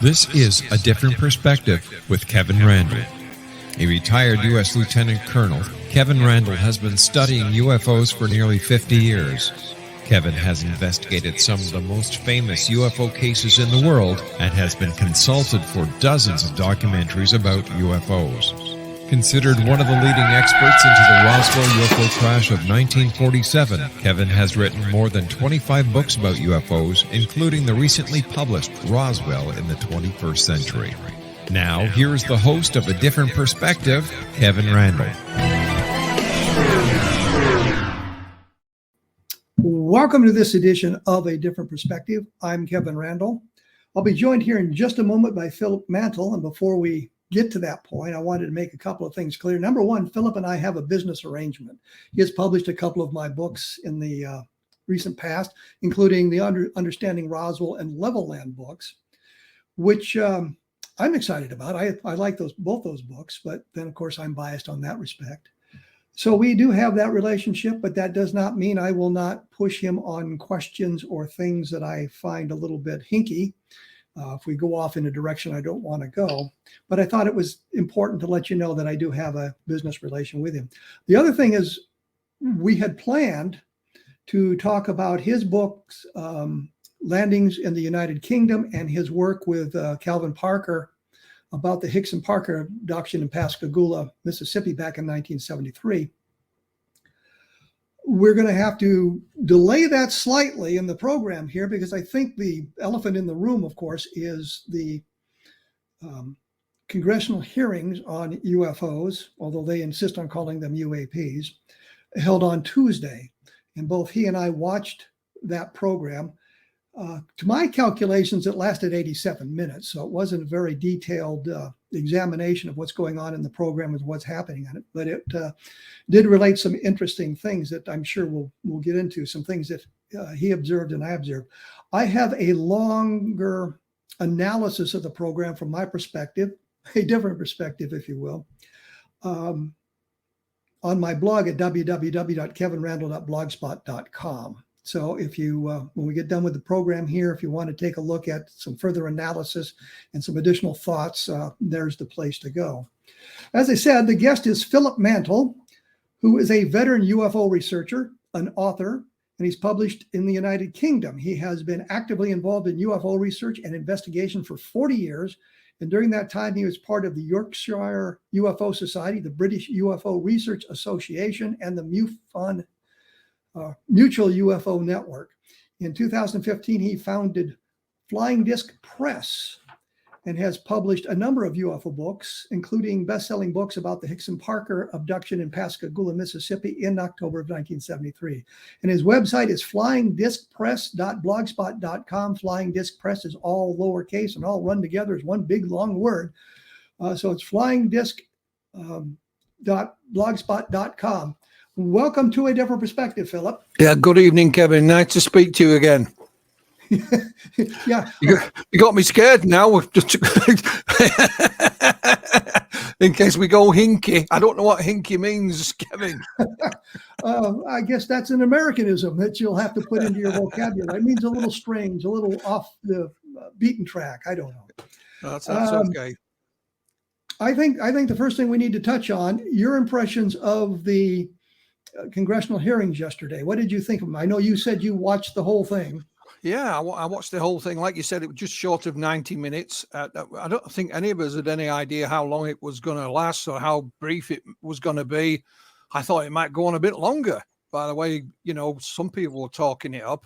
This is A Different Perspective with Kevin Randle. A retired U.S. Lieutenant Colonel, Kevin Randle has been studying UFOs for nearly 50 years. Kevin has investigated some of the most famous UFO cases in the world and has been consulted for dozens of documentaries about UFOs. Considered one of the leading experts into the Roswell UFO crash of 1947, Kevin has written more than 25 books about UFOs, including the recently published Roswell in the 21st Century. Now, here is the host of A Different Perspective, Kevin Randle. Welcome to this edition of A Different Perspective. I'm Kevin Randle. I'll be joined here in just a moment by Philip MANTLE, and before we get to that point, I wanted to make a couple of things clear. Number one, Philip and I have a business arrangement. He has published a couple of my books in the recent past, including the Understanding Roswell and Level Land books, which I'm excited about. I like both those books, but then of course I'm biased on that respect. So we do have that relationship, but that does not mean I will not push him on questions or things that I find a little bit hinky. If we go off in a direction I don't want to go. But I thought it was important to let you know that I do have a business relation with him. The other thing is we had planned to talk about his books, Landings in the United Kingdom, and his work with Calvin Parker about the Hicks and Parker abduction in Pascagoula, Mississippi back in 1973. We're going to have to delay that slightly in the program here because I think the elephant in the room, of course, is the congressional hearings on UFOs, although they insist on calling them UAPs, held on Tuesday. And both he and I watched that program. To my calculations, it lasted 87 minutes, so it wasn't a very detailed examination of what's going on in the program with what's happening on it, but it did relate some interesting things that I'm sure we'll get into, some things that he observed and I observed. I have a longer analysis of the program from my perspective, a different perspective, if you will, on my blog at www.kevinrandle.blogspot.com. So if you, when we get done with the program here, if you want to take a look at some further analysis and some additional thoughts, there's the place to go. As I said, the guest is Philip MANTLE, who is a veteran UFO researcher, an author, and he's published in the United Kingdom. He has been actively involved in UFO research and investigation for 40 years. And during that time, he was part of the Yorkshire UFO Society, the British UFO Research Association, and the Mutual UFO Network. In 2015, he founded Flying Disc Press and has published a number of UFO books, including best-selling books about the Hicks and Parker abduction in Pascagoula, Mississippi in October of 1973. And his website is flyingdiscpress.blogspot.com. Flying Disc Press is all lowercase and all run together as one big long word. So it's flyingdisc.blogspot.com. Welcome to A Different Perspective, Philip. Yeah, good evening, Kevin. Nice to speak to you again. Yeah. You got me scared now. In case we go hinky. I don't know what hinky means, Kevin. I guess that's an Americanism that you'll have to put into your vocabulary. It means a little strange, a little off the beaten track. I don't know. That's okay. I think the first thing we need to touch on, your impressions of the congressional hearings yesterday. What did you think of them? I know you said you watched the whole thing. Yeah, I watched the whole thing. Like you said, it was just short of 90 minutes. I don't think any of us had any idea how long it was going to last or how brief it was going to be. I thought it might go on a bit longer. By the way, some people were talking it up.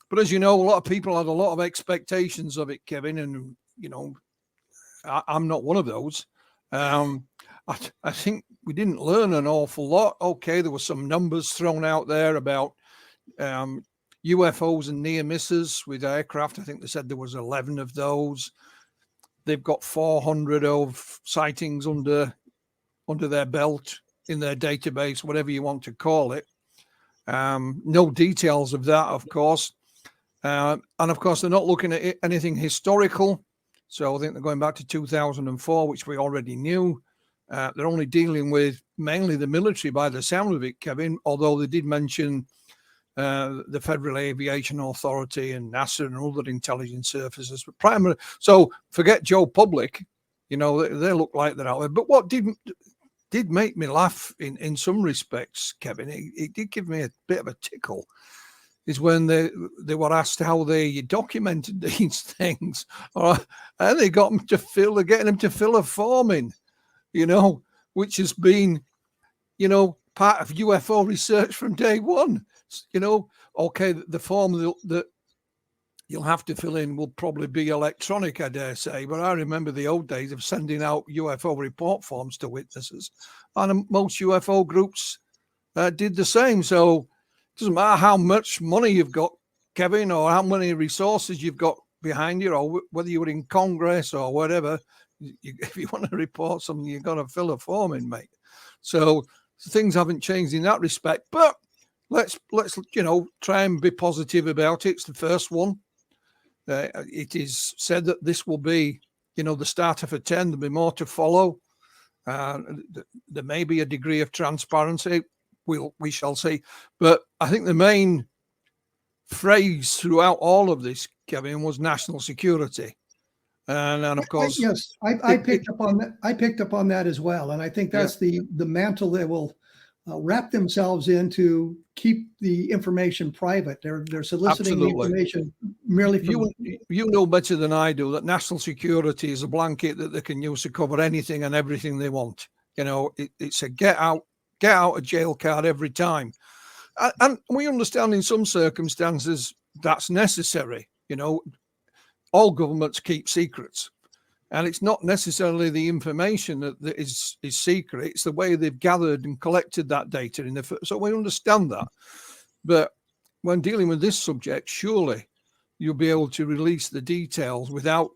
But as you know, a lot of people had a lot of expectations of it, Kevin. And, I'm not one of those. I think we didn't learn an awful lot. Okay, there were some numbers thrown out there about UFOs and near misses with aircraft. I think they said there was 11 of those. They've got 400 of sightings under their belt in their database, whatever you want to call it. No details of that, of course. And of course, they're not looking at anything historical. So I think they're going back to 2004, which we already knew. They're only dealing with mainly the military by the sound of it, Kevin, although they did mention the Federal Aviation Authority and NASA and other intelligence services. But primary, so forget Joe Public, you know, they look like they're out there. But what did make me laugh in some respects, Kevin, it did give me a bit of a tickle, is when they were asked how they documented these things, and they got them to getting them to fill a form in, you know, which has been, you know, part of UFO research from day one. You know, okay, the form that you'll have to fill in will probably be electronic, I dare say, but I remember the old days of sending out UFO report forms to witnesses, and most UFO groups did the same. So it doesn't matter how much money you've got, Kevin, or how many resources you've got behind you, or whether you were in Congress or whatever. If you want to report something, you've got to fill a form in, mate. So things haven't changed in that respect. But let's you know, try and be positive about it. It's the first one. It is said that this will be, you know, the start of a 10. There'll be more to follow. There may be a degree of transparency. We shall see. But I think the main phrase throughout all of this, Kevin, was national security. And of course, I picked up on that. I picked up on that as well, and I think that's the mantle they will wrap themselves in to keep the information private. They're soliciting the information merely from you know better than I do that national security is a blanket that they can use to cover anything and everything they want. You know, it's a get out of jail card every time, and we understand in some circumstances that's necessary. You know, all governments keep secrets, and it's not necessarily the information that is secret. It's the way they've gathered and collected that data so we understand that. But when dealing with this subject, surely you'll be able to release the details without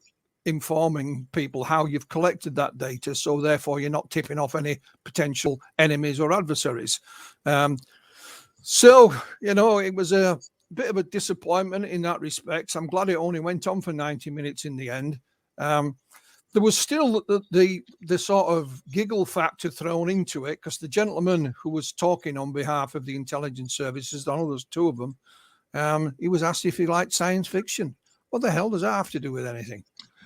informing people how you've collected that data. So therefore you're not tipping off any potential enemies or adversaries. So, you know, it was a bit of a disappointment in that respect. I'm glad it only went on for 90 minutes in the end. There was still the sort of giggle factor thrown into it, because the gentleman who was talking on behalf of the intelligence services, I know there's two of them, he was asked if he liked science fiction. What the hell does that have to do with anything?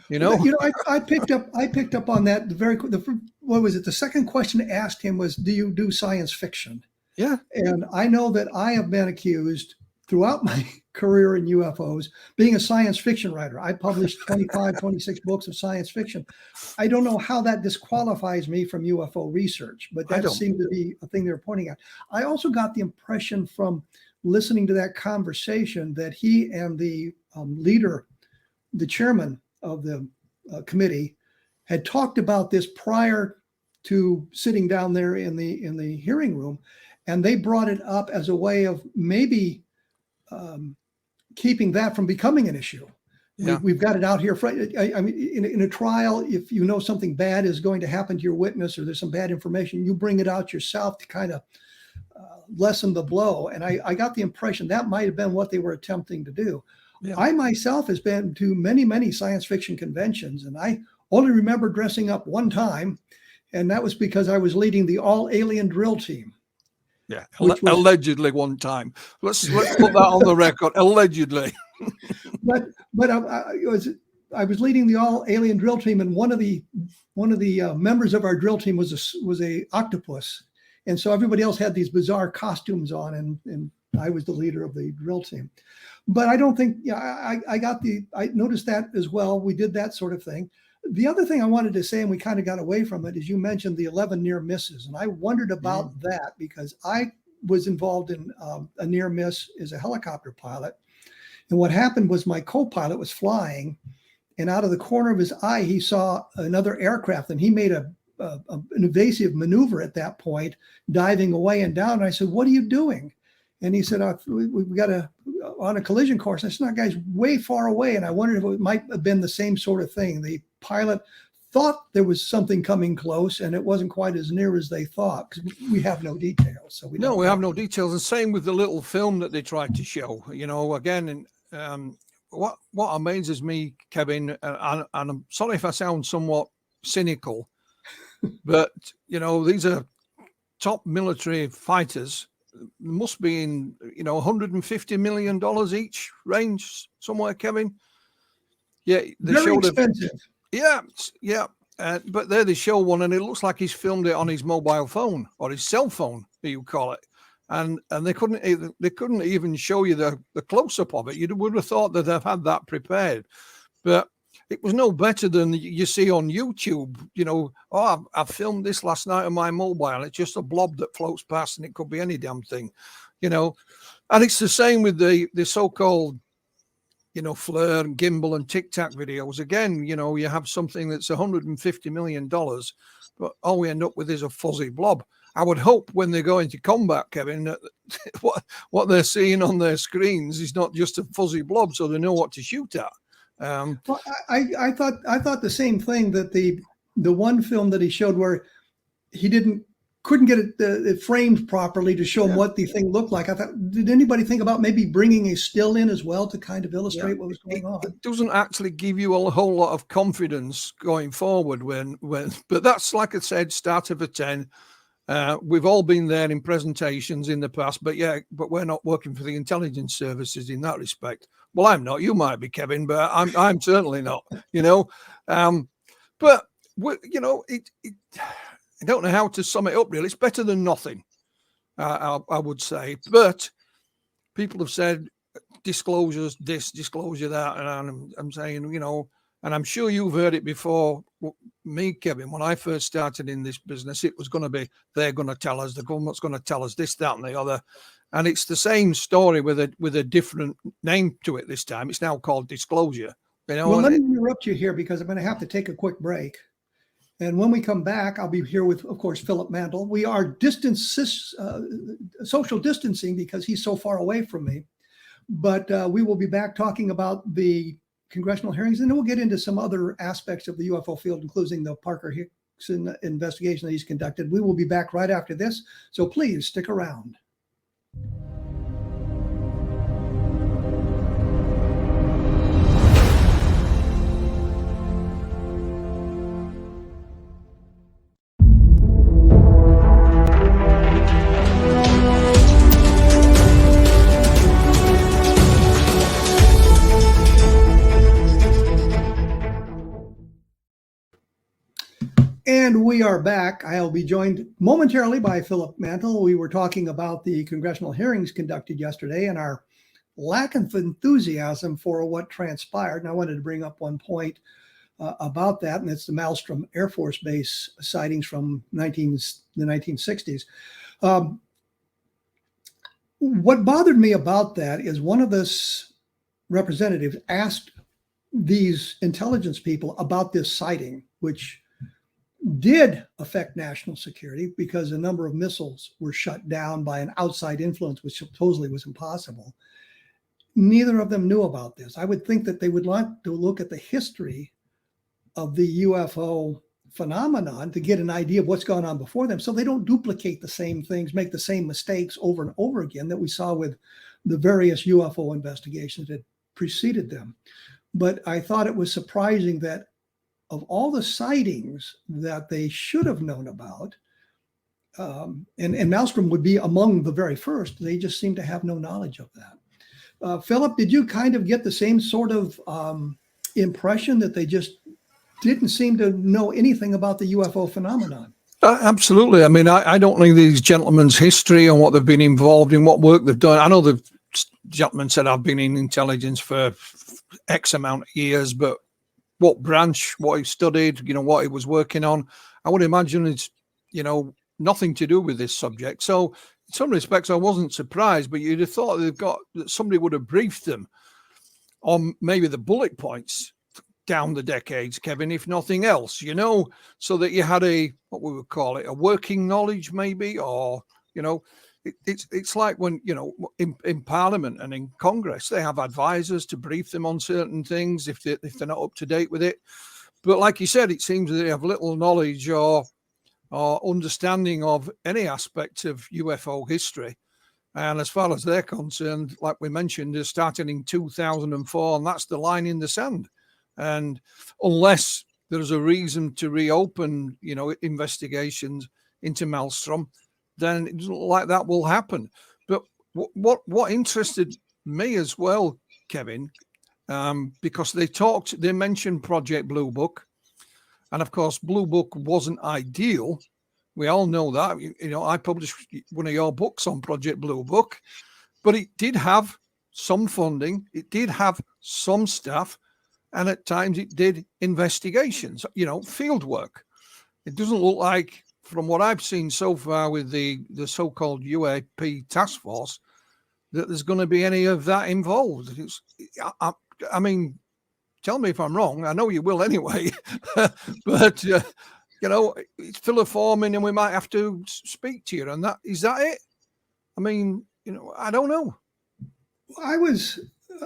You know, I picked up on that. What was it? The second question asked him was, "Do you do science fiction?" Yeah. And I know that I have been accused throughout my career in UFOs being a science fiction writer. I published 26 books of science fiction. I don't know how that disqualifies me from UFO research, but that seemed to be a thing they were pointing at. I also got the impression from listening to that conversation that he and the leader, the chairman of the committee, had talked about this prior to sitting down there in the hearing room, and they brought it up as a way of maybe keeping that from becoming an issue. Yeah. We've got it out here. I mean, in a trial, if you know something bad is going to happen to your witness, or there's some bad information, you bring it out yourself to kind of lessen the blow. And I got the impression that might have been what they were attempting to do. Yeah. I myself has been to many science fiction conventions, and I only remember dressing up one time, and that was because I was leading the all-alien drill team. Yeah, allegedly one time. Let's put that on the record. Allegedly. but I was leading the all-alien drill team, and one of the members of our drill team was a octopus, and so everybody else had these bizarre costumes on, and I was the leader of the drill team. But I don't think, I noticed that as well. We did that sort of thing. The other thing I wanted to say, and we kind of got away from it, is you mentioned the 11 near misses. And I wondered about that because I was involved in a near miss as a helicopter pilot. And what happened was my co-pilot was flying, and out of the corner of his eye, he saw another aircraft, and he made an evasive maneuver at that point, diving away and down. And I said, "What are you doing?" And he said, "We got on a collision course." I said, "That guy's way far away." And I wondered if it might have been the same sort of thing. The pilot thought there was something coming close, and it wasn't quite as near as they thought, because we have no details. So we have no details. And same with the little film that they tried to show. You know, again, what amazes me, Kevin, and I'm sorry if I sound somewhat cynical, but you know, these are top military fighters must be in, $150 million each range somewhere, Kevin. Yeah, they Very showed expensive. Yeah. But there they show one, and it looks like he's filmed it on his mobile phone or his cell phone, you call it. And they couldn't even show you the close up of it. You would have thought that they've had that prepared, but it was no better than you see on YouTube. I filmed this last night on my mobile. It's just a blob that floats past, and it could be any damn thing, And it's the same with the so-called Flare and Gimbal and Tic Tac videos. Again, you have something that's $150 million, but all we end up with is a fuzzy blob. I would hope when they go into combat, Kevin, that what they're seeing on their screens is not just a fuzzy blob, so they know what to shoot at. Well, I thought the same thing, that the one film that he showed where he couldn't get it framed properly to show him what the thing looked like. I thought, did anybody think about maybe bringing a still in as well to kind of illustrate what was going on? It doesn't actually give you a whole lot of confidence going forward but that's, like I said, start of a 10. We've all been there in presentations in the past, but we're not working for the intelligence services in that respect. Well, I'm not. You might be, Kevin, but I'm certainly not. But I don't know how to sum it up, really. It's better than nothing, I would say. But people have said disclosures, this, disclosure, that, and I'm saying, and I'm sure you've heard it before me, Kevin. When I first started in this business, it was going to be, they're going to tell us, the government's going to tell us this, that, and the other. And it's the same story with a different name to it this time. It's now called disclosure. Well, let me interrupt you here because I'm going to have to take a quick break. And when we come back, I'll be here with, of course, Philip Mantle. We are social distancing because he's so far away from me. But we will be back talking about the congressional hearings, and then we'll get into some other aspects of the UFO field, including the Parker Hicks investigation that he's conducted. We will be back right after this, so please stick around. And we are back. I'll be joined momentarily by Philip Mantle. We were talking about the congressional hearings conducted yesterday and our lack of enthusiasm for what transpired. And I wanted to bring up one point about that, and it's the Malmstrom Air Force Base sightings from the 1960s. What bothered me about that is one of the representatives asked these intelligence people about this sighting, which did affect national security because a number of missiles were shut down by an outside influence, which supposedly was impossible. Neither of them knew about this. I would think that they would like to look at the history of the UFO phenomenon to get an idea of what's gone on before them, so they don't duplicate the same things, make the same mistakes over and over again that we saw with the various UFO investigations that preceded them. But I thought it was surprising that of all the sightings that they should have known about, and Malmstrom would be among the very first, they just seem to have no knowledge of that. Philip, did you kind of get the same sort of impression that they just didn't seem to know anything about the UFO phenomenon? Absolutely. I mean, I don't know these gentlemen's history and what they've been involved in, what work they've done. I know the gentleman said, I've been in intelligence for X amount of years, but what branch, what he studied, what he was working on, I would imagine it's, nothing to do with this subject. So in some respects, I wasn't surprised, but you'd have thought that somebody would have briefed them on maybe the bullet points down the decades, Kevin, if nothing else, so that you had what we would call it, a working knowledge maybe, or, it's like when, in Parliament and in Congress, they have advisors to brief them on certain things if they're not up to date with it. But like you said, it seems that they have little knowledge or understanding of any aspect of UFO history. And as far as they're concerned, like we mentioned, they're starting in 2004, and that's the line in the sand. And unless there's a reason to reopen, investigations into Malmstrom, then it doesn't look like that will happen. But what interested me as well, Kevin, because they mentioned Project Blue Book, and of course Blue Book wasn't ideal. We all know that. I published one of your books on Project Blue Book, but it did have some funding, it did have some staff, and at times it did investigations, field work. It doesn't look like, from what I've seen so far with the so-called UAP task force, that there's going to be any of that involved. I mean, tell me if I'm wrong. I know you will anyway. But, it's full of forming and we might have to speak to you. And is that it? I mean, I don't know. I was,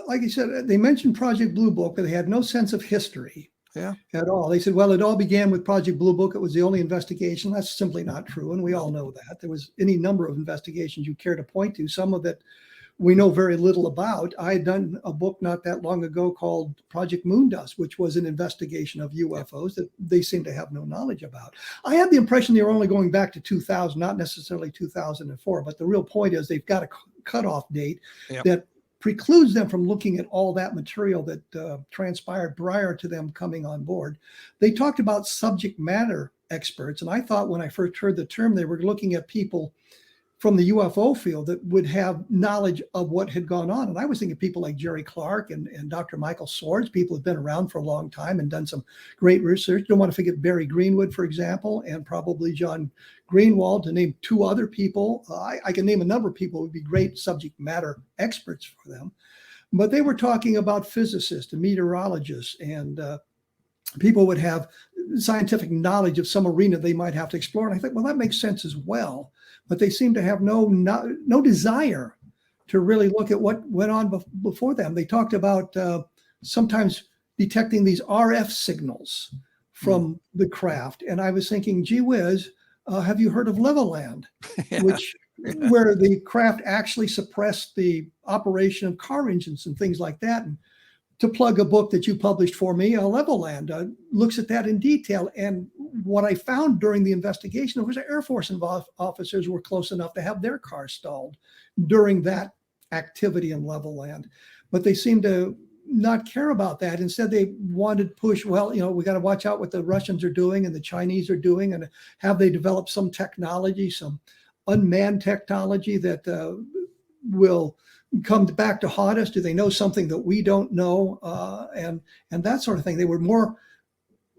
like you said, they mentioned Project Blue Book, but they had no sense of history at all. They said, well, it all began with Project Blue Book. It was the only investigation. That's simply not true. And we all know that. There was any number of investigations you care to point to. Some of it we know very little about. I had done a book not that long ago called Project Moondust, which was an investigation of UFOs that they seem to have no knowledge about. I had the impression they were only going back to 2000, not necessarily 2004, but the real point is they've got a cutoff date that precludes them from looking at all that material that transpired prior to them coming on board. They talked about subject matter experts, and I thought when I first heard the term, they were looking at people from the UFO field that would have knowledge of what had gone on. And I was thinking people like Jerry Clark and Dr. Michael Swords, people who've been around for a long time and done some great research. Don't want to forget Barry Greenwood, for example, and probably John Greenwald, to name two other people. I can name a number of people who would be great subject matter experts for them. But they were talking about physicists and meteorologists and people would have scientific knowledge of some arena they might have to explore. And I think, well, that makes sense as well. But they seem to have no desire to really look at what went on before them. They talked about sometimes detecting these RF signals from the craft. And I was thinking, gee whiz, have you heard of Leveland, where the craft actually suppressed the operation of car engines and things like that? And to plug a book that you published for me, Leveland looks at that in detail. And what I found during the investigation was Air Force officers were close enough to have their cars stalled during that activity in Leveland. But they seemed to not care about that. Instead, they wanted to push, well, we got to watch out what the Russians are doing and the Chinese are doing, and have they developed some technology, some unmanned technology that will come back to haunt us? Do they know something that we don't know? And that sort of thing. They were more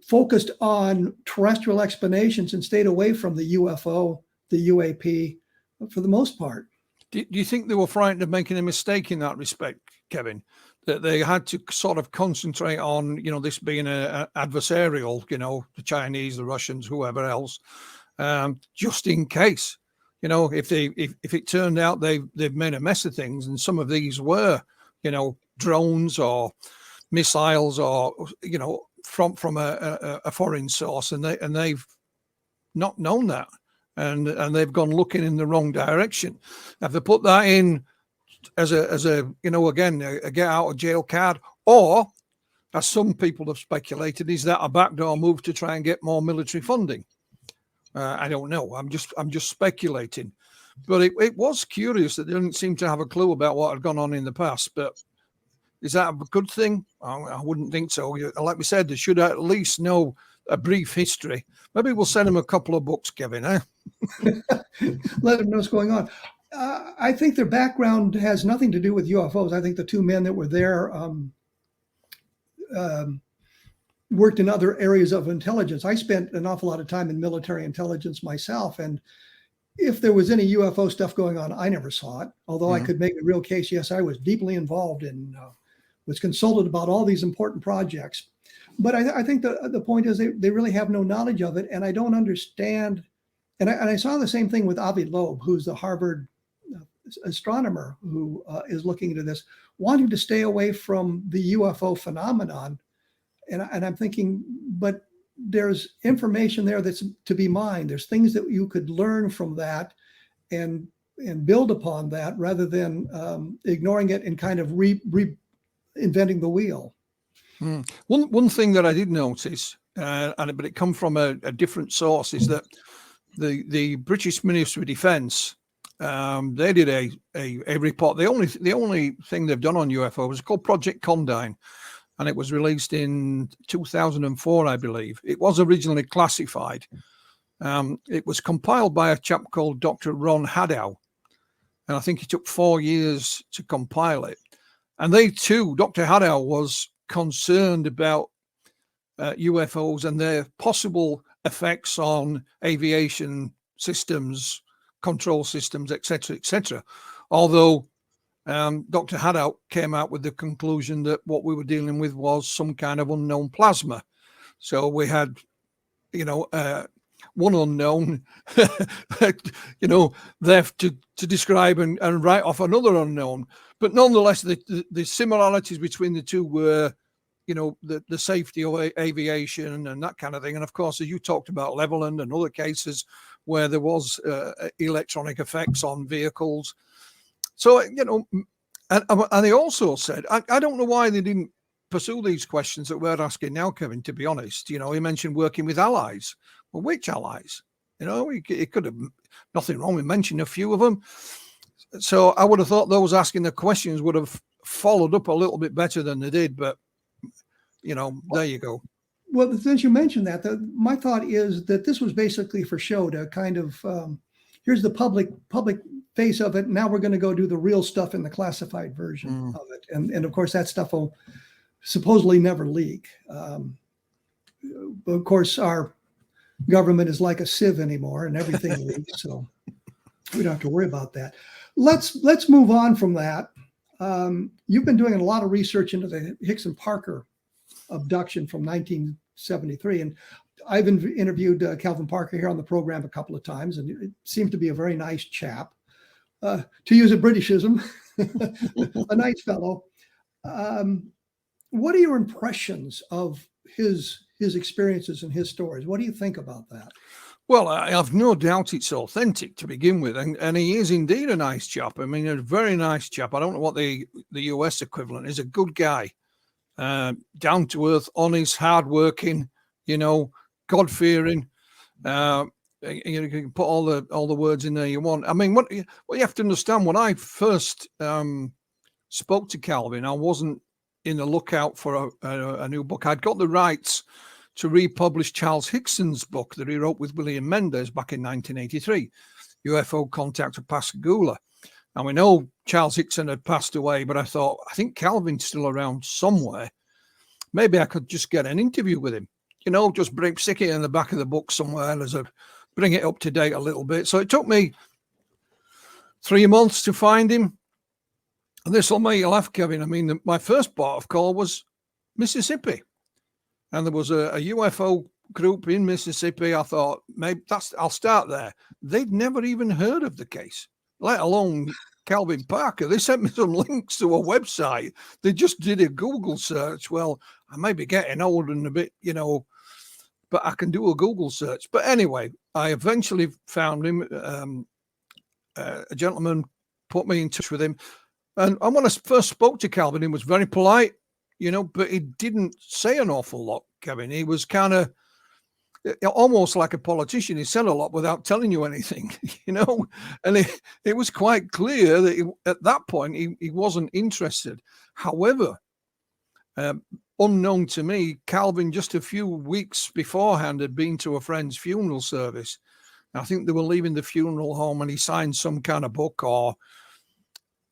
focused on terrestrial explanations and stayed away from the UFO, the UAP, for the most part. Do you think they were frightened of making a mistake in that respect, Kevin? That they had to sort of concentrate on, this being a adversarial, the Chinese, the Russians, whoever else, just in case. If it turned out they've made a mess of things, and some of these were, drones or missiles or, from a foreign source, and they've not known that, and they've gone looking in the wrong direction. Have they put that in as a again, a get out of jail card, or, as some people have speculated, is that a backdoor move to try and get more military funding? I don't know. I'm just speculating, but it was curious that they didn't seem to have a clue about what had gone on in the past. But is that a good thing? I wouldn't think so. Like we said, they should at least know a brief history. Maybe we'll send them a couple of books, Kevin. Let them know what's going on. I think their background has nothing to do with UFOs. I think the two men that were there worked in other areas of intelligence. I spent an awful lot of time in military intelligence myself, and if there was any UFO stuff going on, I never saw it. Although I could make a real case, yes, I was deeply involved in, was consulted about all these important projects. But I think the point is they really have no knowledge of it, and I don't understand. And I saw the same thing with Avi Loeb, who's the Harvard astronomer who is looking into this, wanting to stay away from the UFO phenomenon. And I'm thinking, but there's information there that's to be mined. There's things that you could learn from that and build upon that, rather than ignoring it and kind of reinventing the wheel. One thing that I did notice, but it come from a different source, is that the British Ministry of Defence, they did a report. The only thing they've done on UFO was called Project Condign, and it was released in 2004, I believe. It was originally classified. It was compiled by a chap called Dr. Ron Haddow, and I think it took 4 years to compile it. And they too, Dr. Haddow was concerned about UFOs and their possible effects on aviation systems, control systems, etc., etc. Although Dr. Haddow came out with the conclusion that what we were dealing with was some kind of unknown plasma. So we had, one unknown, there to describe and write off another unknown. But nonetheless, the similarities between the two were, the safety of aviation and that kind of thing. And of course, as you talked about Leveland and other cases where there was electronic effects on vehicles. So, and they also said, I don't know why they didn't pursue these questions that we're asking now, Kevin, to be honest. He mentioned working with allies. Well, which allies? It could have nothing wrong with mentioning a few of them. So I would have thought those asking the questions would have followed up a little bit better than they did. But, there you go. Well, since you mentioned that, my thought is that this was basically for show to kind of, here's the public face of it. Now we're going to go do the real stuff in the classified version of it. And of course, that stuff will supposedly never leak. But of course, our government is like a sieve anymore and everything leaks. So we don't have to worry about that. Let's move on from that. You've been doing a lot of research into the Hicks and Parker abduction from 1973. And I've interviewed Calvin Parker here on the program a couple of times, and it seems to be a very nice chap. To use a Britishism, a nice fellow. What are your impressions of his experiences and his stories? What do you think about that? Well, I have no doubt it's authentic to begin with, and he is indeed a nice chap. I mean, a very nice chap. I don't know what the US equivalent is. A good guy, down to earth, honest, hardworking, God-fearing. You can put all the words in there you want. I mean, what you have to understand, when I first spoke to Calvin, I wasn't in the lookout for a new book. I'd got the rights to republish Charles Hickson's book that he wrote with William Mendes back in 1983, UFO Contact of Pascagoula. And we know Charles Hickson had passed away, but I thought, I think Calvin's still around somewhere. Maybe I could just get an interview with him, just stick it in the back of the book somewhere bring it up to date a little bit. So it took me 3 months to find him. And this will make you laugh, Kevin. I mean, my first port of call was Mississippi. And there was a UFO group in Mississippi. I thought, maybe I'll start there. They'd never even heard of the case, let alone Calvin Parker. They sent me some links to a website. They just did a Google search. Well, I may be getting old and a bit, but I can do a Google search. But anyway, I eventually found him. A gentleman put me in touch with him. And when I first spoke to Calvin, he was very polite, but he didn't say an awful lot, Kevin. He was kind of almost like a politician. He said a lot without telling you anything, and it was quite clear that at that point he wasn't interested. However, unknown to me, Calvin just a few weeks beforehand had been to a friend's funeral service. I think they were leaving the funeral home and he signed some kind of book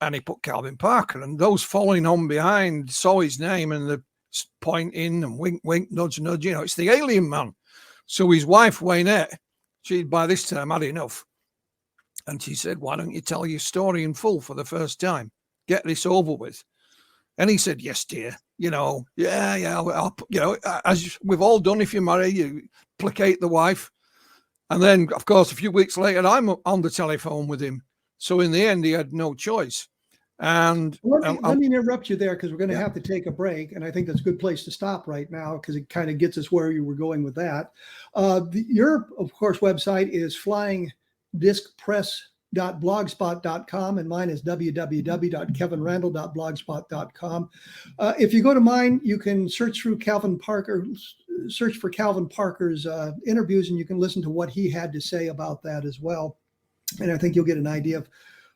and he put Calvin Parker, and those following on behind saw his name and they're pointing and wink, wink, nudge, nudge. It's the alien man. So his wife, Waynette, she'd by this time had enough. And she said, why don't you tell your story in full for the first time? Get this over with. And he said, yes, dear. As we've all done, if you marry, you placate the wife. And then, of course, a few weeks later, I'm on the telephone with him. So in the end, he had no choice. And let me interrupt you there because we're going to have to take a break. And I think that's a good place to stop right now because it kind of gets us where you were going with that. Your, of course, website is flyingdiscpress.blogspot.com and mine is www.kevinrandle.blogspot.com. If you go to mine, you can search through Calvin Parker's search for Calvin Parker's interviews, and you can listen to what he had to say about that as well. And I think you'll get an idea of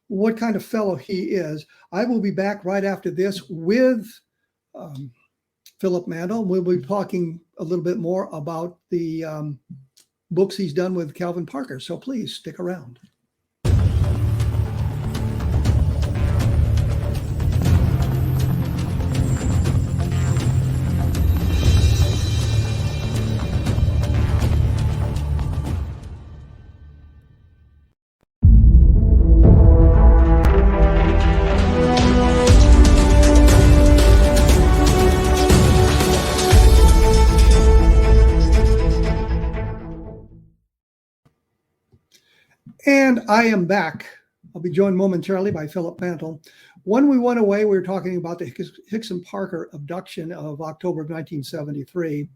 what kind of fellow he is. I will be back right after this with Philip Mantle. We'll be talking a little bit more about the books he's done with Calvin Parker. So please stick around. And I am back. I'll be joined momentarily by Philip Mantle. When we went away, we were talking about the Hickson Parker abduction of October of 1973.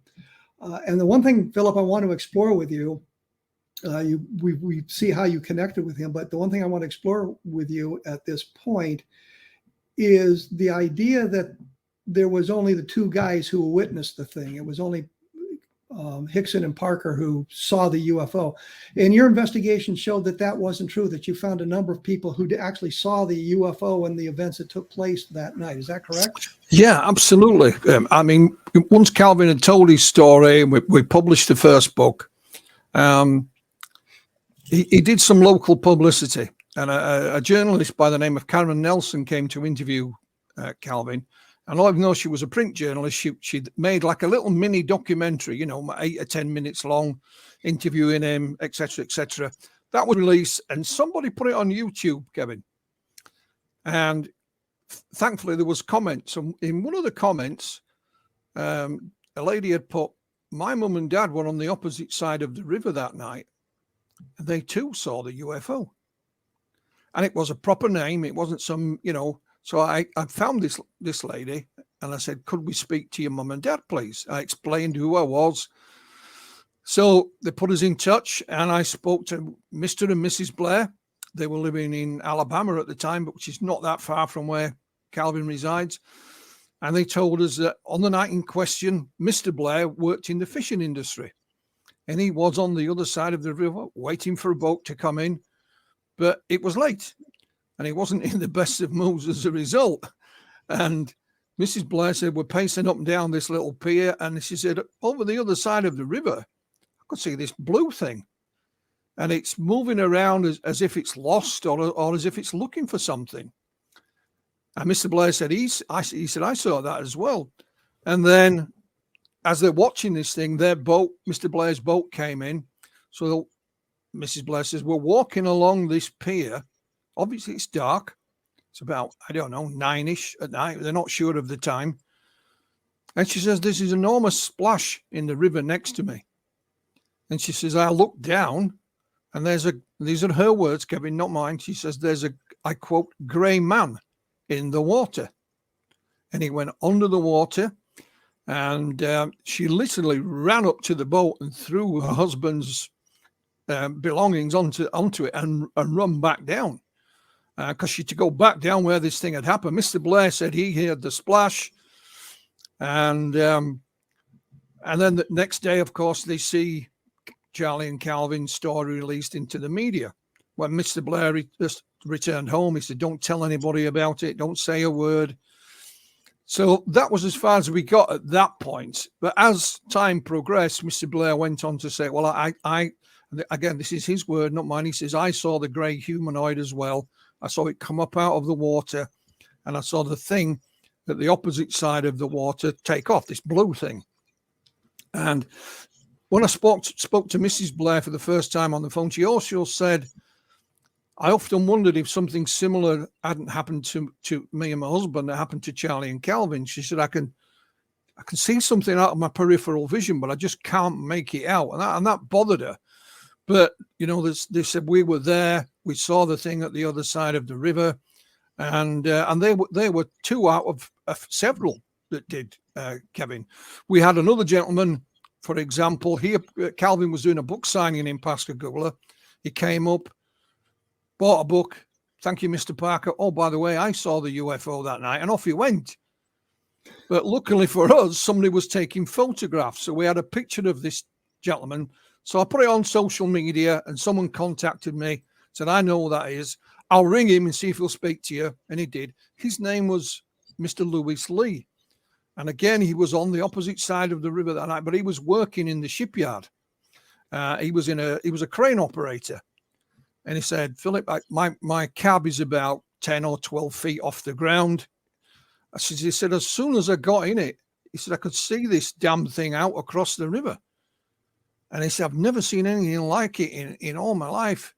And the one thing, Philip, I want to explore with you, we see how you connected with him, but the one thing I want to explore with you at this point is the idea that there was only the two guys who witnessed the thing. It was only Hickson and Parker who saw the UFO. And your investigation showed that that wasn't true, that you found a number of people who actually saw the UFO and the events that took place that night. Is that correct? Yeah, absolutely. I mean, once Calvin had told his story, we published the first book. He did some local publicity, and a journalist by the name of Karen Nelson came to interview Calvin. And even though she was a print journalist, she made like a little mini documentary, 8 or 10 minutes long, interviewing him, etc., etc. That was released, and somebody put it on YouTube, Kevin. And thankfully, there was comments. And in one of the comments, a lady had put, "My mum and dad were on the opposite side of the river that night, and they too saw the UFO." And it was a proper name. It wasn't some, So I found this lady, and I said, "Could we speak to your mum and dad, please?" I explained who I was. So they put us in touch, and I spoke to Mr. and Mrs. Blair. They were living in Alabama at the time, which is not that far from where Calvin resides. And they told us that on the night in question, Mr. Blair worked in the fishing industry, and he was on the other side of the river waiting for a boat to come in, but it was late. And he wasn't in the best of moods as a result. And Mrs. Blair said, "We're pacing up and down this little pier." And she said, "Over the other side of the river, I could see this blue thing. And it's moving around as if it's lost or as if it's looking for something." And Mr. Blair said, he said, "I saw that as well." And then as they're watching this thing, their boat, Mr. Blair's boat, came in. So Mrs. Blair says, "We're walking along this pier. Obviously, it's dark. It's about, 9-ish at night. They're not sure of the time." And she says, "There's this enormous splash in the river next to me." And she says, "I look down, and these are her words, Kevin, not mine." She says, "There's I quote, grey man in the water." And he went under the water, and she literally ran up to the boat and threw her husband's belongings onto it and run back down. Because she to go back down where this thing had happened. Mr. Blair said he heard the splash, and then the next day, of course, they see Charlie and Calvin's story released into the media. When Mr. Blair just returned home, he said, "Don't tell anybody about it. Don't say a word." So that was as far as we got at that point. But as time progressed, Mr. Blair went on to say, "Well, I again, this is his word, not mine." He says, "I saw the grey humanoid as well. I saw it come up out of the water, and I saw the thing at the opposite side of the water take off, this blue thing." And when I spoke to Mrs. Blair for the first time on the phone, she also said, "I often wondered if something similar hadn't happened to me and my husband that happened to Charlie and Calvin." She said, I can see something out of my peripheral vision, but I just can't make it out." And that bothered her. But, they said, "We were there. We saw the thing at the other side of the river." And they were two out of several that did, Kevin. We had another gentleman, for example, Calvin was doing a book signing in Pascagoula. He came up, bought a book. "Thank you, Mr. Parker. Oh, by the way, I saw the UFO that night," and off he went. But luckily for us, somebody was taking photographs. So we had a picture of this gentleman. So I put it on social media and someone contacted me, said, I know who that is. I'll ring him and see if he'll speak to you. And he did. His name was Mr. Lewis Lee. And again, he was on the opposite side of the river that night, but he was working in the shipyard. He was a crane operator. And he said, Philip, my cab is about 10 or 12 feet off the ground. He said, as soon as I got in it, he said, I could see this damn thing out across the river. And he said, I've never seen anything like it in all my life.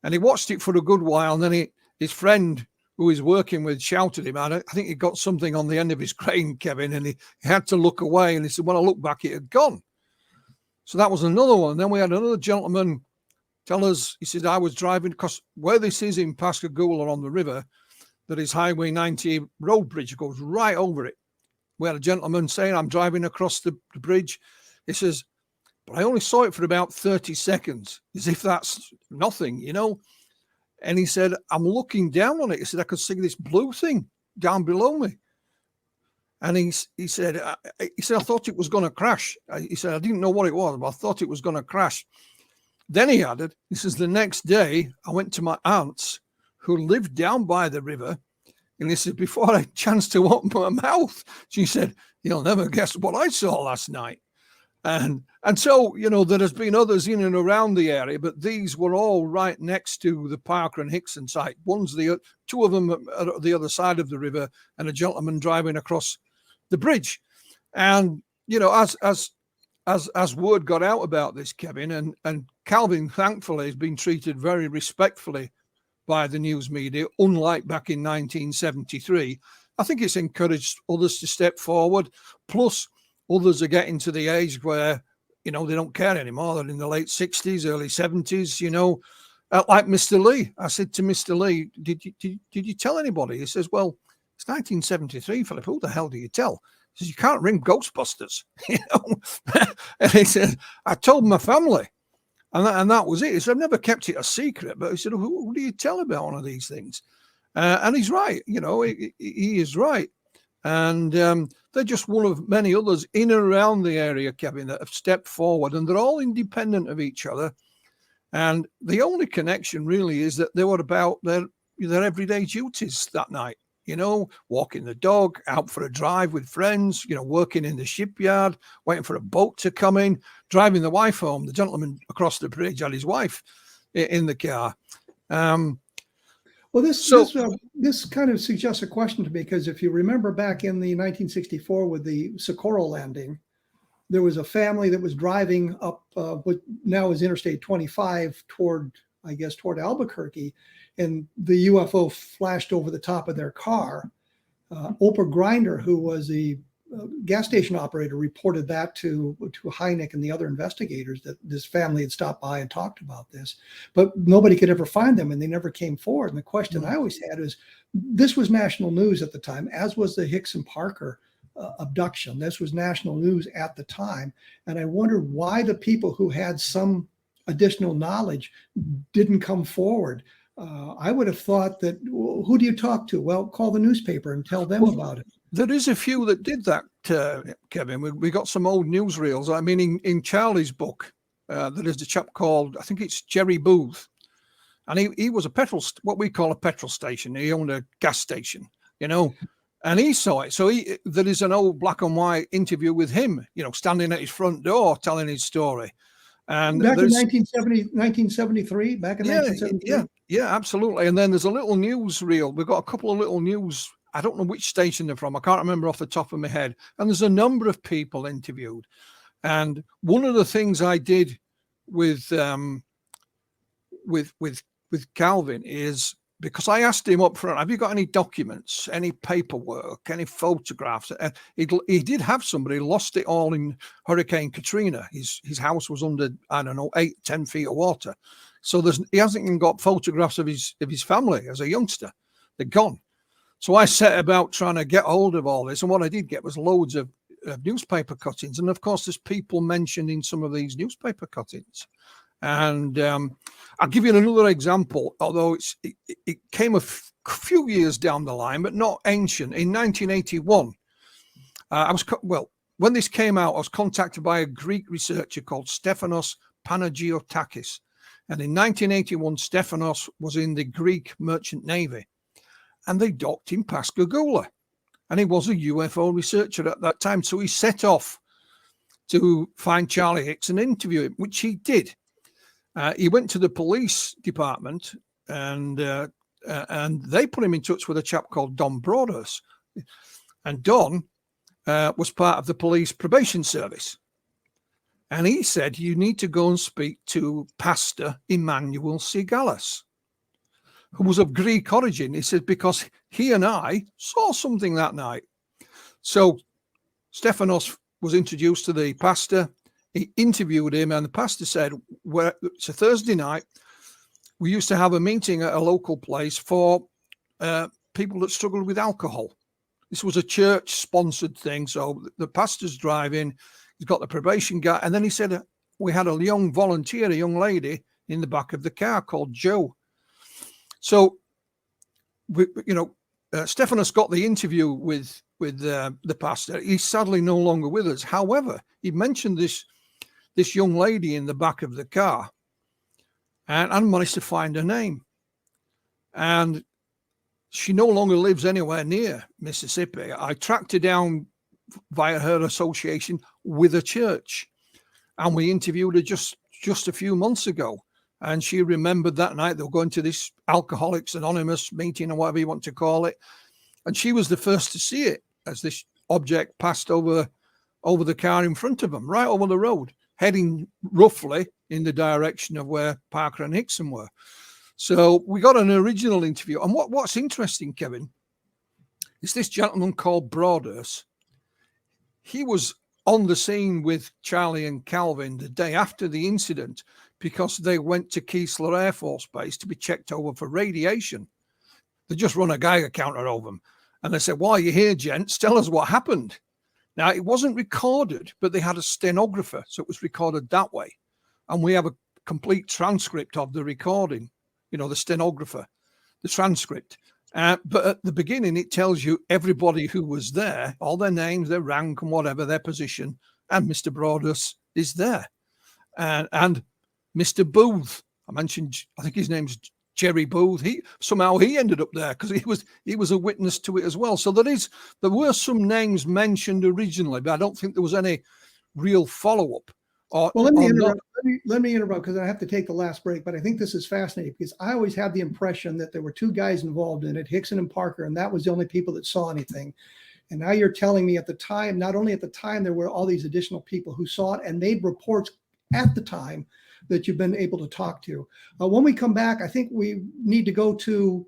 And he watched it for a good while. And then his friend who he's working with shouted him out. I think he got something on the end of his crane, Kevin, and he had to look away. And he said, when I looked back, it had gone. So that was another one. Then we had another gentleman tell us, he said, I was driving, because where this is in Pascagoula on the river, that is Highway 90 road bridge, goes right over it. We had a gentleman saying, I'm driving across the bridge. He says, but I only saw it for about 30 seconds, as if that's nothing, you know. And he said, I'm looking down on it. He said, I could see this blue thing down below me. And he said, I thought it was going to crash. He said, I didn't know what it was, but I thought it was going to crash. Then he added, he says, the next day I went to my aunt's who lived down by the river. And he said, before I had a chance to open my mouth, she said, you'll never guess what I saw last night. And so, you know, there has been others in and around the area, but these were all right next to the Parker and Hickson site. Two of them at the other side of the river, and a gentleman driving across the bridge. And, you know, as word got out about this, Kevin, and Calvin, thankfully, has been treated very respectfully by the news media, unlike back in 1973. I think it's encouraged others to step forward. Plus, others are getting to the age where, you know, they don't care anymore. They're in the late 60s, early 70s, you know, like Mr. Lee. I said to Mr. Lee, did you tell anybody? He says, well, it's 1973, Philip. Who the hell do you tell? He says, you can't ring Ghostbusters, you know. And he said, I told my family. And that was it. He said, I've never kept it a secret. But he said, who do you tell about one of these things? And he's right. You know, he is right. And they're just one of many others in and around the area, Kevin, that have stepped forward. And they're all independent of each other. And the only connection really is that they were about their everyday duties that night. You know, walking the dog, out for a drive with friends, you know, working in the shipyard, waiting for a boat to come in, driving the wife home. The gentleman across the bridge had his wife in the car. Well, this kind of suggests a question to me, because if you remember back in the 1964 with the Socorro landing, there was a family that was driving up what now is Interstate 25 toward Albuquerque, and the UFO flashed over the top of their car. Oprah Grinder, who was the gas station operator, reported that to Hynek and the other investigators, that this family had stopped by and talked about this, but nobody could ever find them, and they never came forward. And the question I always had is, this was national news at the time, as was the Hickson Parker abduction. This was national news at the time. And I wondered why the people who had some additional knowledge didn't come forward. I would have thought that, who do you talk to? Well, call the newspaper and tell them about it. There is a few that did that, Kevin. We got some old newsreels. I mean, in Charlie's book, there is a chap called, I think it's Jerry Booth. And he was what we call a petrol station. He owned a gas station, you know, and he saw it. So there is an old black and white interview with him, you know, standing at his front door telling his story. And back in 1973, back in 1973. Yeah, absolutely. And then there's a little newsreel. We've got a couple of little news. I don't know which station they're from. I can't remember off the top of my head. And there's a number of people interviewed. And one of the things I did with Calvin is, because I asked him up front, have you got any documents, any paperwork, any photographs? And he did have somebody, lost it all in Hurricane Katrina. His house was under, 8-10 feet of water. So he hasn't even got photographs of his family as a youngster. They're gone. So I set about trying to get hold of all this. And what I did get was loads of newspaper cuttings. And of course, there's people mentioned in some of these newspaper cuttings. And I'll give you another example, although it came a few years down the line, but not ancient. In 1981, When this came out, I was contacted by a Greek researcher called Stephanos Panagiotakis. And in 1981, Stephanos was in the Greek Merchant Navy, and they docked in Pascagoula. And he was a UFO researcher at that time. So he set off to find Charlie Hicks and interview him, which he did. He went to the police department, and they put him in touch with a chap called Don Broadhurst. And Don was part of the police probation service. And he said, you need to go and speak to Pastor Emmanuel Sigalis, who was of Greek origin. He said, because he and I saw something that night. So Stephanos was introduced to the pastor. He interviewed him, and the pastor said, well, it's a Thursday night. We used to have a meeting at a local place for people that struggled with alcohol. This was a church-sponsored thing. So the pastor's driving. He's got the probation guy. And then he said, we had a young volunteer, a young lady in the back of the car called Joe. So, Stephanos got the interview with the pastor. He's sadly no longer with us. However, he mentioned this young lady in the back of the car, and I managed to find her name. And she no longer lives anywhere near Mississippi. I tracked her down via her association with a church, and we interviewed her just a few months ago. And she remembered that night they were going to this Alcoholics Anonymous meeting, or whatever you want to call it. And she was the first to see it as this object passed over the car in front of them, right over the road, heading roughly in the direction of where Parker and Hickson were. So we got an original interview. And what's interesting, Kevin, is this gentleman called Broadhurst. He was on the scene with Charlie and Calvin the day after the incident, because they went to Keesler Air Force Base to be checked over for radiation. They just run a Geiger counter over them. And they said, while you're here, gents, tell us what happened. Now, it wasn't recorded, but they had a stenographer, so it was recorded that way. And we have a complete transcript of the recording, the stenographer, the transcript. But at the beginning, it tells you everybody who was there, all their names, their rank and whatever, their position, and Mr. Broadhurst is there. And Mr. Booth, I think his name's Jerry Booth. He ended up there because he was a witness to it as well. So there were some names mentioned originally, but I don't think there was any real follow-up. Well, let me interrupt because I have to take the last break, but I think this is fascinating because I always had the impression that there were two guys involved in it, Hickson and Parker, and that was the only people that saw anything. And now you're telling me at the time, not only at the time, there were all these additional people who saw it and made reports at the time that you've been able to talk to. When we come back, I think we need to go to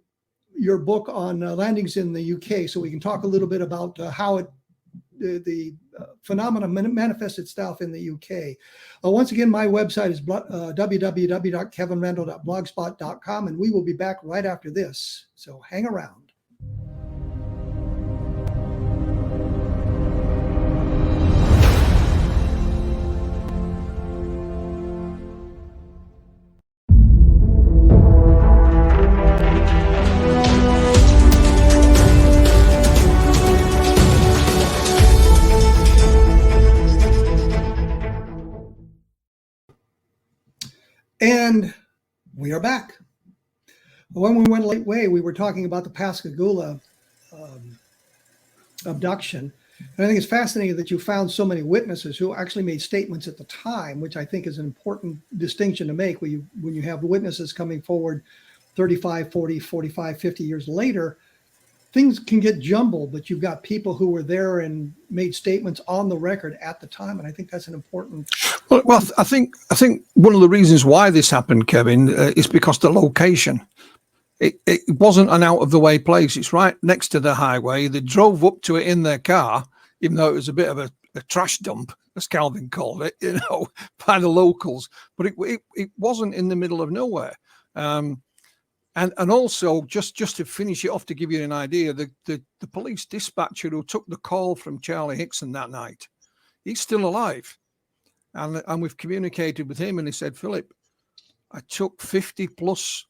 your book on landings in the UK so we can talk a little bit about how the phenomenon manifests itself in the UK. Once again, my website is www.kevinrandle.blogspot.com, and we will be back right after this. So hang around. And we are back. When we went late way, we were talking about the Pascagoula abduction. And I think it's fascinating that you found so many witnesses who actually made statements at the time, which I think is an important distinction to make when you have witnesses coming forward 35, 40, 45, 50 years later. Things can get jumbled, but you've got people who were there and made statements on the record at the time. And I think that's an important. Well, I think one of the reasons why this happened, Kevin, is because the location. It wasn't an out of the way place. It's right next to the highway. They drove up to it in their car, even though it was a bit of a trash dump, as Calvin called it, by the locals. But it wasn't in the middle of nowhere. And also, just to finish it off, to give you an idea, the police dispatcher who took the call from Charlie Hickson that night, he's still alive. And we've communicated with him, and he said, Philip, I took 50 plus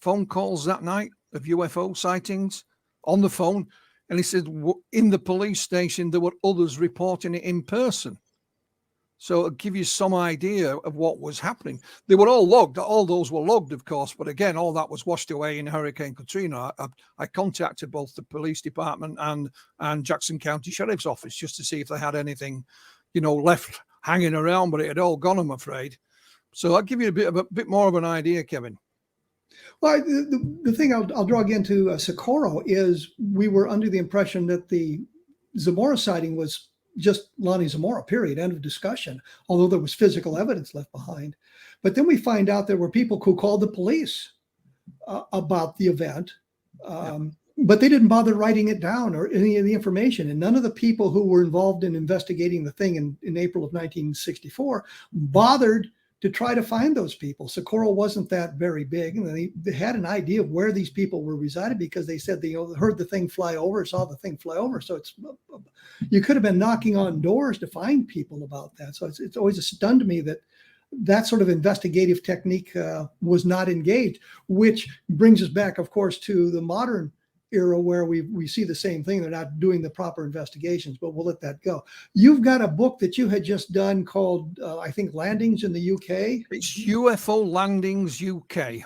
phone calls that night of UFO sightings on the phone. And he said, in the police station, there were others reporting it in person. So it'll give you some idea of what was happening. They were all logged. All those were logged, of course. But again, all that was washed away in Hurricane Katrina. I contacted both the police department and Jackson County Sheriff's Office just to see if they had anything, left hanging around. But it had all gone, I'm afraid. So I'll give you a bit more of an idea, Kevin. Well, the thing I'll draw again to Socorro is we were under the impression that the Zamora sighting was just Lonnie Zamora, period, end of discussion, although there was physical evidence left behind. But then we find out there were people who called the police about the event, but they didn't bother writing it down or any of the information. And none of the people who were involved in investigating the thing in April of 1964 bothered to try to find those people. Socorro wasn't that very big, and they had an idea of where these people were resided because they said they heard the thing fly over, saw the thing fly over. So you could have been knocking on doors to find people about that. So it's always stunned me that sort of investigative technique was not engaged, which brings us back, of course, to the modern era where we see the same thing. They're not doing the proper investigations, but we'll let that go. You've got a book that you had just done called, I think, Landings in the UK. It's UFO Landings UK.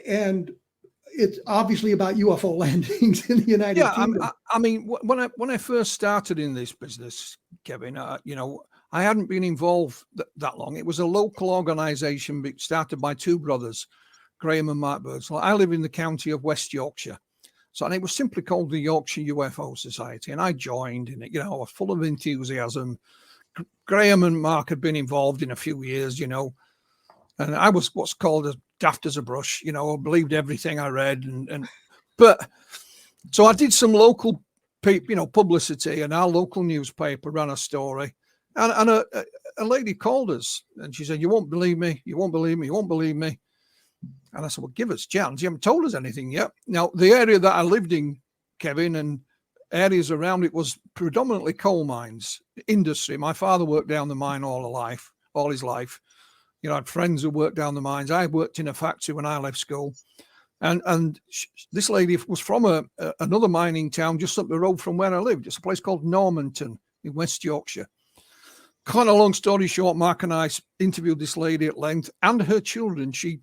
And it's obviously about UFO landings in the United Kingdom. I mean, when I first started in this business, Kevin, I hadn't been involved that long. It was a local organization started by two brothers, Graham and Mark Birdsall. I live in the county of West Yorkshire. And it was simply called the Yorkshire UFO Society. And I joined in it, I was full of enthusiasm. Graham and Mark had been involved in a few years, and I was what's called as daft as a brush, I believed everything I read. But so I did some local, publicity, and our local newspaper ran a story. And a lady called us and she said, "You won't believe me. You won't believe me. You won't believe me." And I said, "Well, give us a chance. You haven't told us anything yet." Now, the area that I lived in, Kevin, and areas around it was predominantly coal mines, industry. My father worked down the mine all his life. I had friends who worked down the mines. I worked in a factory when I left school. And this lady was from another mining town just up the road from where I lived. It's a place called Normanton in West Yorkshire. Kind of long story short, Mark and I interviewed this lady at length and her children. She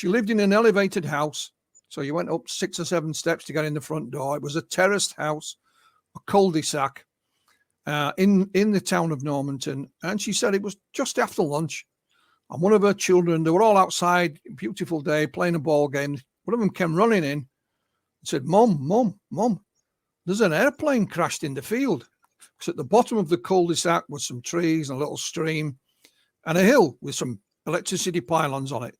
lived in an elevated house. So you went up 6 or 7 steps to get in the front door. It was a terraced house, a cul-de-sac in the town of Normanton. And she said it was just after lunch. And one of her children, they were all outside, beautiful day, playing a ball game. One of them came running in and said, Mum, there's an airplane crashed in the field. Because at the bottom of the cul-de-sac was some trees and a little stream and a hill with some electricity pylons on it.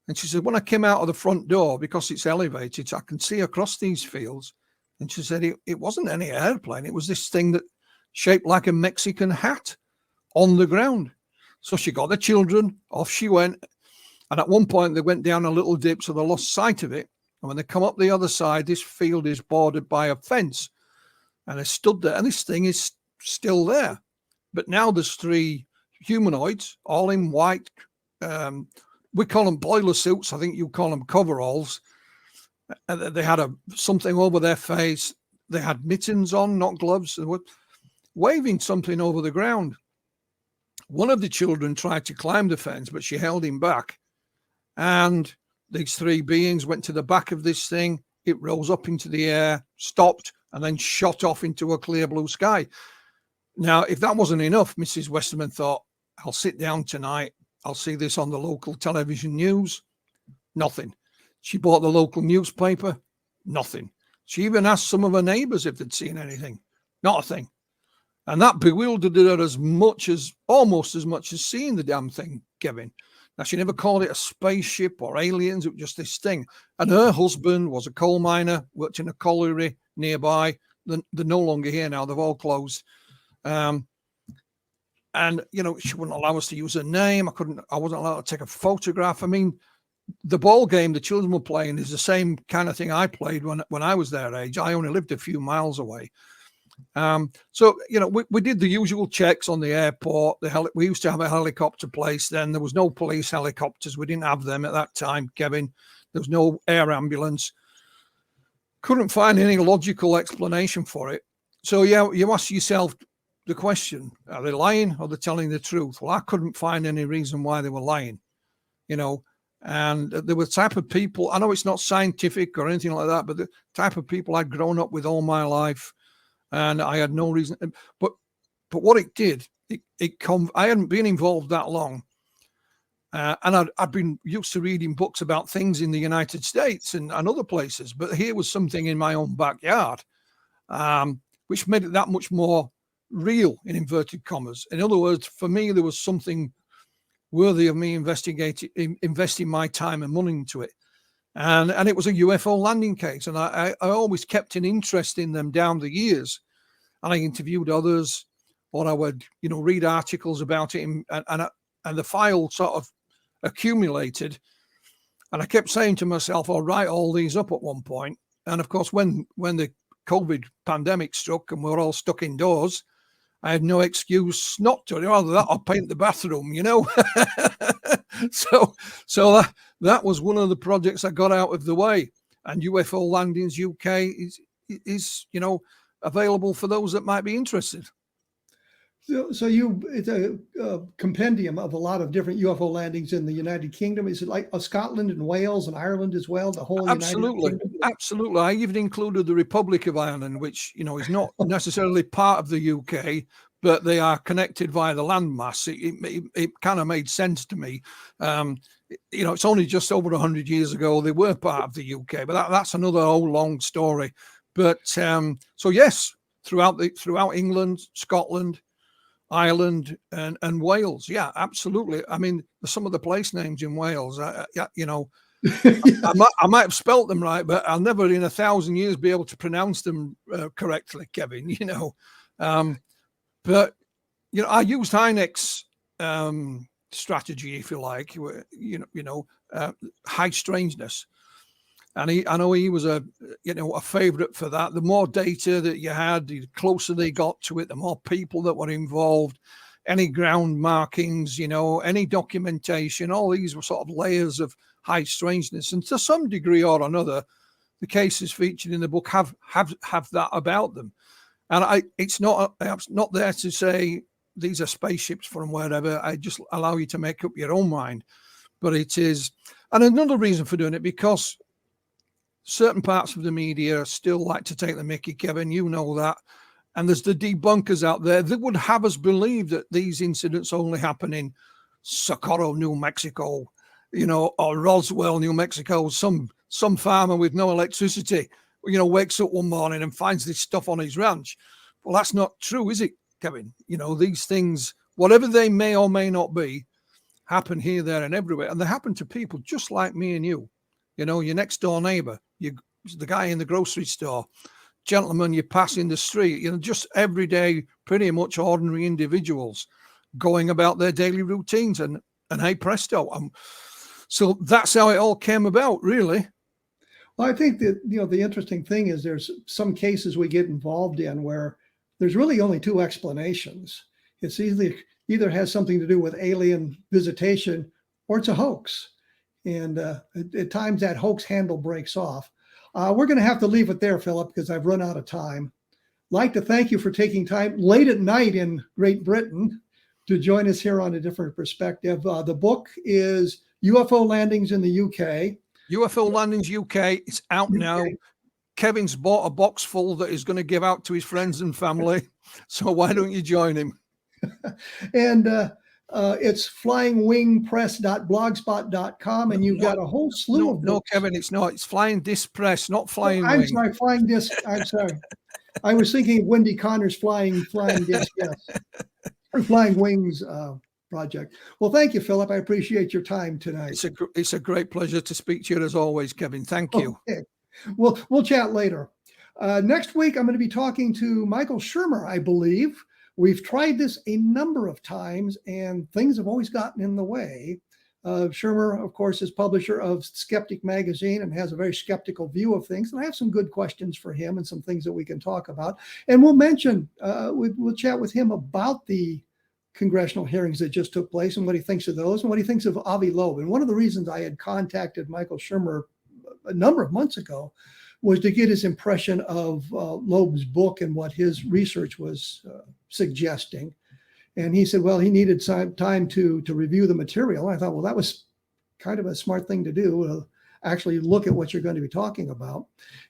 And she said, when I came out of the front door, because it's elevated, I can see across these fields. And she said, it wasn't any airplane. It was this thing that shaped like a Mexican hat on the ground. So she got the children, off she went. And at one point they went down a little dip, so they lost sight of it. And when they come up the other side, this field is bordered by a fence. And they stood there, and this thing is still there. But now there's 3 humanoids, all in white. We call them boiler suits. I think you call them coveralls. They had something over their face. They had mittens on, not gloves. They were waving something over the ground. One of the children tried to climb the fence, but she held him back. And these 3 beings went to the back of this thing. It rose up into the air, stopped, and then shot off into a clear blue sky. Now, if that wasn't enough, Mrs. Westerman thought, I'll sit down tonight. I'll see this on the local television news. Nothing. She bought the local newspaper. Nothing. She even asked some of her neighbors if they'd seen anything. Not a thing. And that bewildered her almost as much as seeing the damn thing, Kevin. Now, she never called it a spaceship or aliens. It was just this thing. And her husband was a coal miner, worked in a colliery nearby. They're no longer here now. They've all closed. And, she wouldn't allow us to use her name. I wasn't allowed to take a photograph. I mean, the ball game the children were playing is the same kind of thing I played when I was their age. I only lived a few miles away. We did the usual checks on the airport. We used to have a helicopter place then. There was no police helicopters. We didn't have them at that time, Kevin. There was no air ambulance. couldn't find any logical explanation for it. So yeah, you ask yourself the question, are they lying or they're telling the truth? Well, I couldn't find any reason why they were lying, and there were type of people, I know it's not scientific or anything like that, but the type of people I'd grown up with all my life, and I had no reason, but what it did, I hadn't been involved that long. And I'd been used to reading books about things in the United States and other places, but here was something in my own backyard, which made it that much more real, in inverted commas. In other words, for me, there was something worthy of me investing my time and money into it. And it was a UFO landing case. And I always kept an interest in them down the years. And I interviewed others, or I would, read articles about it, and the file sort of accumulated. And I kept saying to myself, I'll write all these up at one point. And of course, when the COVID pandemic struck and we were all stuck indoors, I had no excuse not to. Rather that or paint the bathroom, So that was one of the projects I got out of the way. And UFO Landings UK is available for those that might be interested. So it's a compendium of a lot of different UFO landings in the United Kingdom. Is it like Scotland and Wales and Ireland as well? The whole Absolutely, United Kingdom? Absolutely. I even included the Republic of Ireland, which is not necessarily part of the UK, but they are connected via the landmass. It kind of made sense to me. It's only just over 100 years ago they were part of the UK, but that's another whole long story. But so yes, throughout England, Scotland, Ireland, and Wales. Yeah, absolutely. I mean, some of the place names in Wales, I might have spelt them right, but I'll never in 1,000 years be able to pronounce them correctly, Kevin, But, I used Hynek's strategy, if you like, high strangeness. And I know he was a favorite for that. The more data that you had, the closer they got to it, the more people that were involved, any ground markings, any documentation, all these were sort of layers of high strangeness. And to some degree or another, the cases featured in the book have that about them. And it's not there to say these are spaceships from wherever. I just allow you to make up your own mind. But it is, and another reason for doing it, because certain parts of the media still like to take the mickey, Kevin, you know that. And there's the debunkers out there that would have us believe that these incidents only happen in Socorro, New Mexico, or Roswell, New Mexico. Some farmer with no electricity, wakes up one morning and finds this stuff on his ranch. Well, that's not true, is it, Kevin? These things, whatever they may or may not be, happen here, there, and everywhere. And they happen to people just like me and you. Your next door neighbor, the guy in the grocery store, gentleman you pass in the street, just everyday, pretty much ordinary individuals going about their daily routines. And hey, presto. So that's how it all came about, really. Well, I think that, the interesting thing is there's some cases we get involved in where there's really only two explanations. It's either has something to do with alien visitation or it's a hoax. And at times that hoax handle breaks off. We're going to have to leave it there, Philip, because I've run out of time. I'd like to thank you for taking time late at night in Great Britain to join us here on A Different Perspective. The book is UFO Landings in the UK. UFO Landings UK. It's out now. Kevin's bought a box full that he's going to give out to his friends and family. So why don't you join him? And it's flyingwingpress.blogspot.com, and you've got a whole slew of books. No, Kevin, it's not. It's Flying Disc Press, not Flying Wing. I'm sorry, Flying Disc. I'm sorry. I was thinking of Wendy Connor's Flying Disc, yes. Or Flying Wings project. Well, thank you, Philip. I appreciate your time tonight. It's a great pleasure to speak to you as always, Kevin. Thank you. Okay. We'll chat later. Next week, I'm going to be talking to Michael Shermer, I believe. We've tried this a number of times, and things have always gotten in the way. Shermer, of course, is publisher of Skeptic Magazine and has a very skeptical view of things. And I have some good questions for him and some things that we can talk about. And we'll mention, we'll chat with him about the congressional hearings that just took place and what he thinks of those and what he thinks of Avi Loeb. And one of the reasons I had contacted Michael Shermer a number of months ago was to get his impression of Loeb's book and what his research was suggesting. And he said, well, he needed some time to review the material. I thought, well, that was kind of a smart thing to do, actually look at what you're going to be talking about.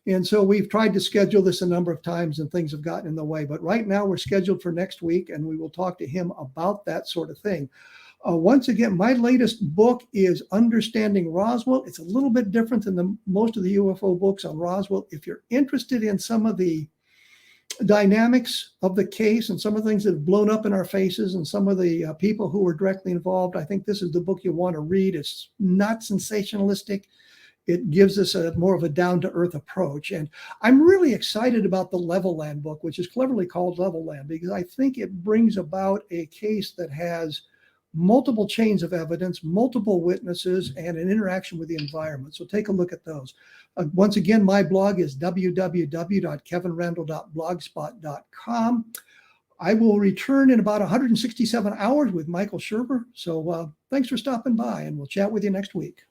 And so we've tried to schedule this a number of times and things have gotten in the way. But right now we're scheduled for next week and we will talk to him about that sort of thing. Once again, my latest book is Understanding Roswell. It's a little bit different than most of the UFO books on Roswell. If you're interested in some of the dynamics of the case and some of the things that have blown up in our faces and some of the people who were directly involved, I think this is the book you want to read. It's not sensationalistic. It gives us a more of a down-to-earth approach. And I'm really excited about the Level Land book, which is cleverly called Level Land, because I think it brings about a case that has multiple chains of evidence, multiple witnesses, and an interaction with the environment. So take a look at those. Once again, my blog is www.kevinrandle.blogspot.com. I will return in about 167 hours with Michael Sherber. So thanks for stopping by, and we'll chat with you next week.